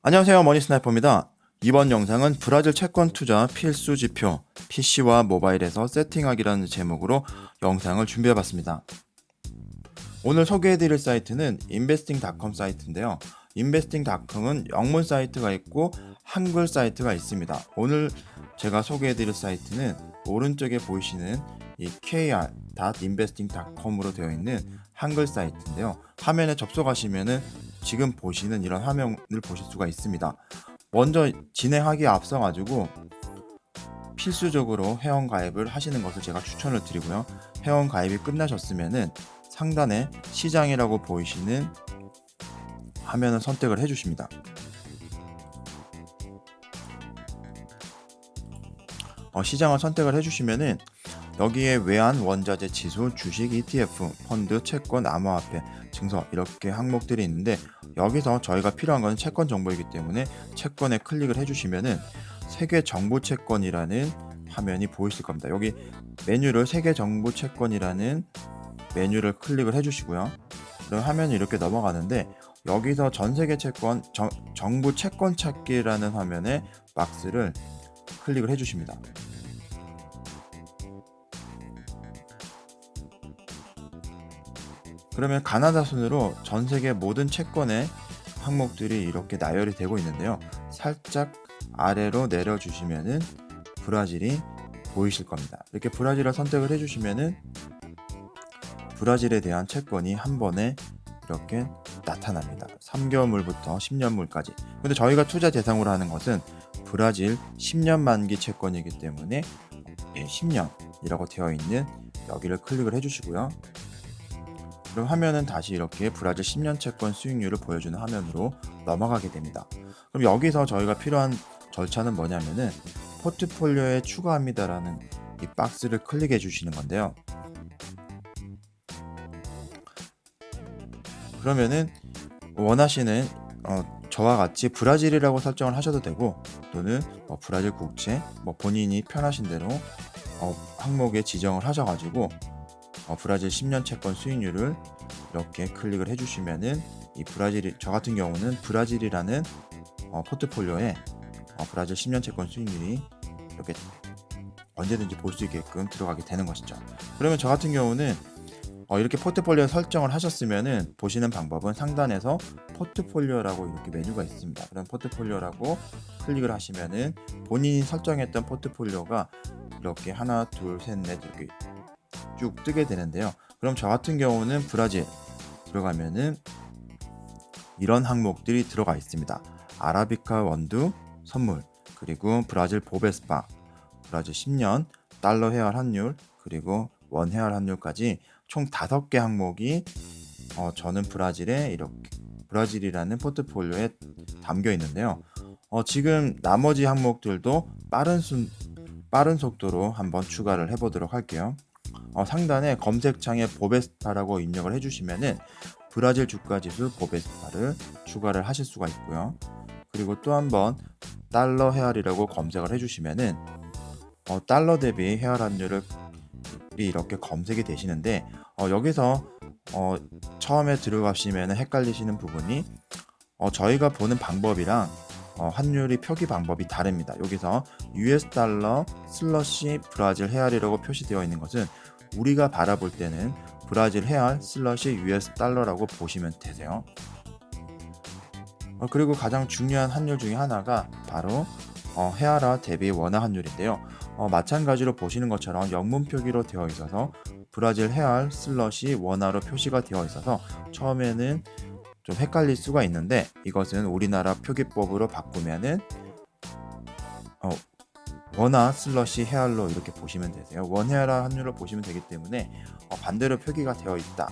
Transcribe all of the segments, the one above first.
안녕하세요. 머니스나이퍼입니다. 이번 영상은 브라질 채권 투자 필수 지표 PC와 모바일에서 세팅하기라는 제목으로 영상을 준비해봤습니다. 오늘 소개해드릴 사이트는 investing.com 사이트인데요. investing.com은 영문 사이트가 있고 한글 사이트가 있습니다. 오늘 제가 소개해드릴 사이트는 오른쪽에 보이시는 이 kr.investing.com으로 되어 있는 한글 사이트인데요. 화면에 접속하시면은 지금 보시는 이런 화면을 보실 수가 있습니다. 먼저 진행하기에 앞서 가지고 필수적으로 회원 가입을 하시는 것을 제가 추천을 드리고요. 회원 가입이 끝나셨으면은 상단에 시장이라고 보이시는 화면을 선택을 해주십니다. 시장을 선택을 해주시면은 여기에 외환, 원자재, 지수, 주식, ETF, 펀드, 채권, 암호화폐, 증서 이렇게 항목들이 있는데 여기서 저희가 필요한 것은 채권 정보이기 때문에 채권에 클릭을 해주시면은 세계 정부 채권이라는 화면이 보이실 겁니다. 여기 메뉴를 세계 정부 채권이라는 메뉴를 클릭을 해주시고요. 그럼 화면이 이렇게 넘어가는데 여기서 전 세계 채권 정부 채권 찾기라는 화면에 박스를 클릭을 해주십니다. 그러면 가나다 순으로 전 세계 모든 채권의 항목들이 이렇게 나열이 되고 있는데요. 살짝 아래로 내려주시면은 브라질이 보이실 겁니다. 이렇게 브라질을 선택을 해주시면은 브라질에 대한 채권이 한 번에 이렇게 나타납니다. 3개월물부터 10년물까지. 근데 저희가 투자 대상으로 하는 것은 브라질 10년 만기 채권이기 때문에 10년이라고 되어 있는 여기를 클릭을 해주시고요. 그럼 화면은 다시 이렇게 브라질 10년 채권 수익률을 보여주는 화면으로 넘어가게 됩니다. 그럼 여기서 저희가 필요한 절차는 뭐냐면은 포트폴리오에 추가합니다라는 이 박스를 클릭해 주시는 건데요. 그러면은 원하시는 저와 같이 브라질이라고 설정을 하셔도 되고 또는 브라질 국채 본인이 편하신 대로 항목에 지정을 하셔가지고 브라질 10년 채권 수익률을 이렇게 클릭을 해주시면은 이 브라질이 저 같은 경우는 브라질이라는 포트폴리오에 브라질 10년 채권 수익률이 이렇게 언제든지 볼 수 있게끔 들어가게 되는 것이죠. 그러면 저 같은 경우는 이렇게 포트폴리오 설정을 하셨으면은 보시는 방법은 상단에서 포트폴리오라고 이렇게 메뉴가 있습니다. 그럼 포트폴리오라고 클릭을 하시면은 본인이 설정했던 포트폴리오가 이렇게 하나, 둘, 셋, 넷 이렇게 쭉 뜨게 되는데요. 그럼 저 같은 경우는 브라질 들어가면은 이런 항목들이 들어가 있습니다. 아라비카 원두 선물, 그리고 브라질 보베스파, 브라질 10년, 달러 회화 환율, 그리고 원 회화 환율까지 총 5개 항목이 저는 브라질에 이렇게 브라질이라는 포트폴리오에 담겨 있는데요. 지금 나머지 항목들도 빠른 속도로 한번 추가를 해보도록 할게요. 상단에 검색창에 보베스파라고 입력을 해주시면은 브라질 주가지수 보베스파를 추가를 하실 수가 있고요. 그리고 또 한번 달러 헤알이라고 검색을 해주시면은 달러 대비 헤알 환율이 이렇게 검색이 되시는데 여기서 처음에 들어가시면 헷갈리시는 부분이 저희가 보는 방법이랑 환율이 표기 방법이 다릅니다. 여기서 US 달러 슬러시 브라질 헤알이라고 표시되어 있는 것은 우리가 바라볼 때는 브라질 헤알 슬러시 US 달러라고 보시면 되세요. 그리고 가장 중요한 환율 중에 하나가 바로 헤알화 대비 원화 환율인데요. 마찬가지로 보시는 것처럼 영문 표기로 되어 있어서 브라질 헤알 슬러시 원화로 표시가 되어 있어서 처음에는 좀 헷갈릴 수가 있는데 이것은 우리나라 표기법으로 바꾸면은 원화 슬러시 헤알로 이렇게 보시면 되세요. 원 헤알화 환율로 보시면 되기 때문에 반대로 표기가 되어 있다.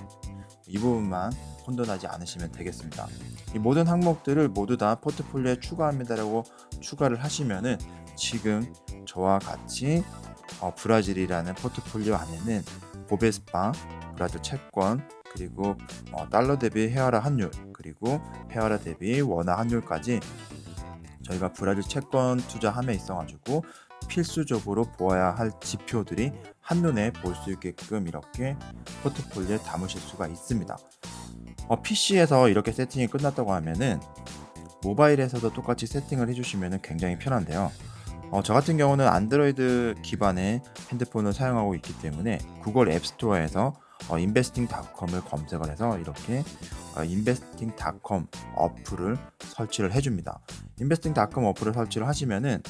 이 부분만 혼돈하지 않으시면 되겠습니다. 이 모든 항목들을 모두 다 포트폴리오에 추가합니다라고 추가를 하시면은 지금 저와 같이 브라질이라는 포트폴리오 안에는 보베스파, 브라질 채권, 그리고 달러 대비 헤알화 환율, 그리고 헤알화 대비 원화 환율까지 저희가 브라질 채권 투자함에 있어가지고 필수적으로 보아야 할 지표들이 한눈에 볼 수 있게끔 이렇게 포트폴리오에 담으실 수가 있습니다. PC에서 이렇게 세팅이 끝났다고 하면은 모바일에서도 똑같이 세팅을 해주시면 굉장히 편한데요. 저 같은 경우는 안드로이드 기반의 핸드폰을 사용하고 있기 때문에 구글 앱스토어에서 investing.com을 검색을 해서 이렇게 investing.com 어플을 설치를 해줍니다. investing.com 어플을 설치를 하시면은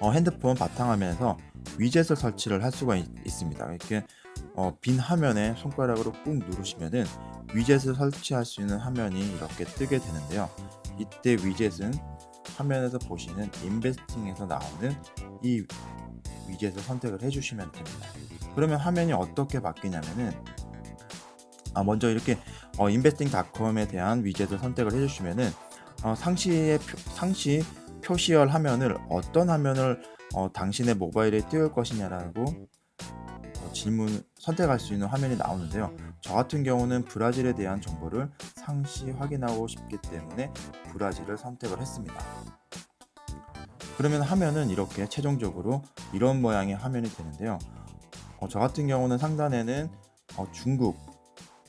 핸드폰 바탕화면에서 위젯을 설치를 할 수가 있습니다. 이렇게 빈 화면에 손가락으로 꾹 누르시면은 위젯을 설치할 수 있는 화면이 이렇게 뜨게 되는데요. 이때 위젯은 화면에서 보시는 인베스팅에서 나오는 이 위젯을 선택을 해주시면 됩니다. 그러면 화면이 어떻게 바뀌냐면은 먼저 이렇게 investing.com에 대한 위젯을 선택을 해주시면은 상시 표시할 화면을 어떤 화면을 당신의 모바일에 띄울 것이냐라고 질문 선택할 수 있는 화면이 나오는데요. 저 같은 경우는 브라질에 대한 정보를 상시 확인하고 싶기 때문에 브라질을 선택을 했습니다. 그러면 화면은 이렇게 최종적으로 이런 모양의 화면이 되는데요. 저 같은 경우는 상단에는 중국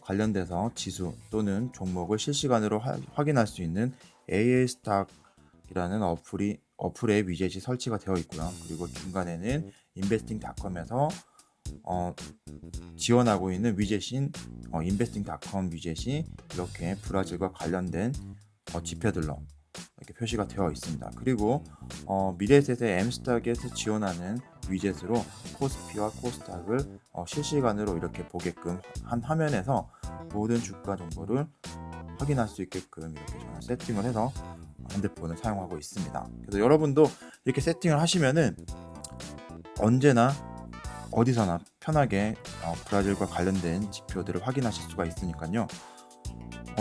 관련돼서 지수 또는 종목을 실시간으로 확인할 수 있는 AA스탁이라는 어플의 위젯이 설치가 되어 있고요. 그리고 중간에는 investing.com에서 지원하고 있는 위젯인 investing.com 위젯이 이렇게 브라질과 관련된 지표들로 이렇게 표시가 되어 있습니다. 그리고 미래세대 M스탁에서 지원하는 위젯으로 코스피와 코스닥을 실시간으로 이렇게 보게끔 한 화면에서 모든 주가 정보를 확인할 수 있게끔 이렇게 저는 세팅을 해서 핸드폰을 사용하고 있습니다. 그래서 여러분도 이렇게 세팅을 하시면은 언제나 어디서나 편하게 브라질과 관련된 지표들을 확인하실 수가 있으니까요.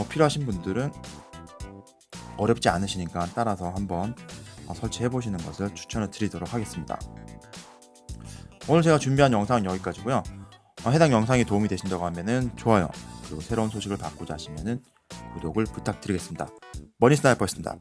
필요하신 분들은 어렵지 않으시니까 따라서 한번 설치해 보시는 것을 추천을 드리도록 하겠습니다. 오늘 제가 준비한 영상은 여기까지고요. 해당 영상이 도움이 되신다고 하면은 좋아요, 그리고 새로운 소식을 받고자 하시면은 구독을 부탁드리겠습니다. 머니 스나이퍼였습니다.